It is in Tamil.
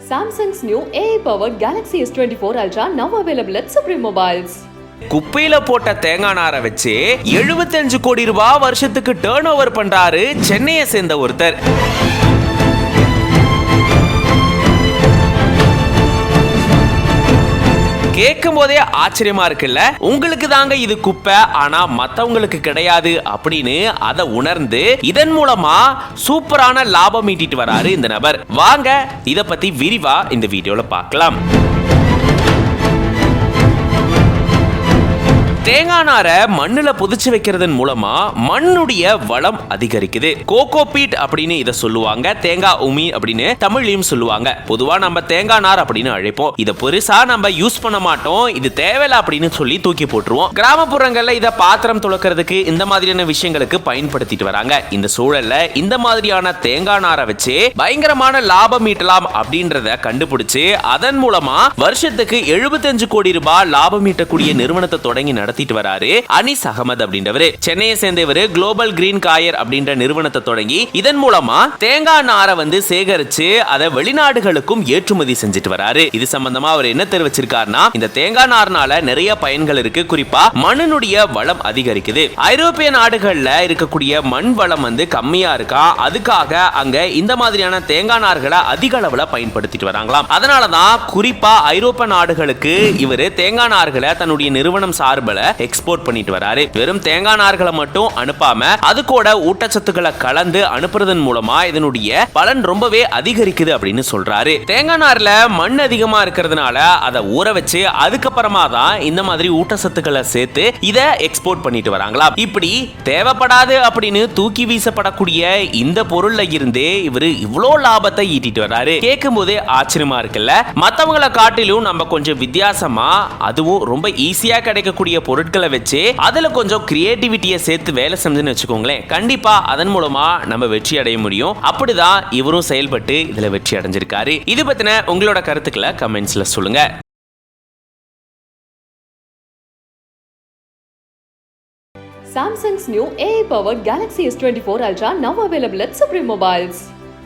Samsung's new AI-powered Galaxy S24 Ultra now available at Supreme Mobiles. குப்பையில போட்ட தேங்காய் நாரை வச்சு 75 கோடி ரூபாய் வருஷத்துக்கு டர்ன் ஓவர் பண்றாரு சென்னையை சேர்ந்த ஒருத்தர். கேட்கும் போதே ஆச்சரியமா இருக்குல்ல. உங்களுக்கு தாங்க இது குப்பை, ஆனா மத்தவங்களுக்கு கிடையாது அப்படின்னு அதை உணர்ந்து இதன் மூலமா சூப்பரான லாபம் ஈட்டிட்டு வராரு இந்த நபர். வாங்க இத பத்தி விரிவா இந்த வீடியோல பார்க்கலாம். தேங்காய் நாரை மண்ணுல புதைச்சு வைக்கிறதன் மூலமா மண்ணுடைய வளம் அதிகரிக்குது. கோகோபீட் அப்படின்னு இத சொல்லுவாங்க, தேங்காய் உமி அப்படின்னு தமிழ்லயும் சொல்லுவாங்க. பொதுவா நம்ம தேங்காய் நார் அப்படின்னு அழைப்போம். இத பெருசா நம்ம யூஸ் பண்ண மாட்டோம், இது தேவையில்ல அப்படின்னு சொல்லி தூக்கி போட்டுருவோம். கிராமப்புறங்கள்ல இத பாத்திரம் துளக்கிறதுக்கு இந்த மாதிரியான விஷயங்களுக்கு பயன்படுத்திட்டு வராங்க. இந்த சூழல்ல இந்த மாதிரியான தேங்காய் நாரை வச்சு பயங்கரமான லாபம் ஈட்டலாம் அப்படின்றத கண்டுபிடிச்சு அதன் மூலமா வருஷத்துக்கு 75 கோடி ரூபாய் லாபம் ஈட்டக்கூடிய நிறுவனத்தை தொடங்கி நடத்திட்டு வராரு அனீஸ் அகமது அப்படின்றவரு. சென்னையை சேர்ந்தவர் குளோபல் கிரீன் காயர் அப்படின்ற நிறுவனத்தை தொடங்கி இதன் மூலமா தேங்காய் நாரை சேகரிச்சு அதை வெளிநாடுகளுக்கும் ஏற்றுமதி செஞ்சுட்டு வராரு. இது சம்பந்தமா அவர் என்ன தெரிவிச்சிருக்காருன்னா, இந்த தேங்காய் நார்னால நிறைய பயன்கள் இருக்கு. குறிப்பா மண்ணுடைய வளம் அதிகரிக்குது. ஐரோப்பிய நாடுகள்ல இருக்கக்கூடிய மண் வளம் கம்மியா இருக்கா, அதுக்காக அங்க இந்த மாதிரியான தேங்காய் நார்களை அதிக அளவுல பயன்படுத்திட்டு வராங்களாம். அதனாலதான் குறிப்பா ஐரோப்பிய நாடுகளுக்கு இவர் தேங்காய் நார்களை தன்னுடைய நிறுவனம் சார்பில் எக்ஸ்போர்ட் பண்ணிட்டு வராரு. வெறும் தேங்காய் நார்களை மட்டும் அனுப்பாம அது கூட ஊட்டச்சத்துக்களை கலந்து அனுப்புறதன் மூலமா இதனுடைய பலன் ரொம்பவே அதிகரிக்குது அப்படின்னு சொல்றாரு. தேங்காய் நார்ல மண் அதிகமா இருக்கிறதுனால அதை ஊற வச்சு அதுக்கப்புறமா தான் இந்த மாதிரி ஊட்டச்சத்துக்களை சேர்த்து இதை எக்ஸ்போர்ட் பண்ணிட்டு வராங்களாம். இப்படி தேவைப்படாது அப்படின்னு தூக்கி வீசப்படக்கூடிய இந்த பொருள்ல இருந்தே இவரு இவ்வளோ லாபத்தை ஈட்டிட்டு வராரு. கேட்கும் போதே ஆச்சரியமா இருக்குல்ல. மத்தவங்களை காட்டிலும் நம்ம கொஞ்சம் வித்தியாசமா, அதுவும் ரொம்ப ஈஸியா கிடைக்கக்கூடிய பொருட்களை வச்சு அதுல கொஞ்சம் கிரியேட்டிவிட்டியை சேர்த்து வேலை செஞ்சுன்னு வச்சுக்கோங்களேன், கண்டிப்பா அதன் மூலமா நம்ம வெற்றி அடைய முடியும். அப்படிதான் இவரும் செயல்பட்டு இதுல வெற்றி அடைஞ்சிருக்காரு. இது பத்தின உங்களோட கருத்துக்களை கமெண்ட்ஸ்ல சொல்லுங்க. Samsung's new AI-powered Galaxy S24 Ultra now available at Supreme Mobiles.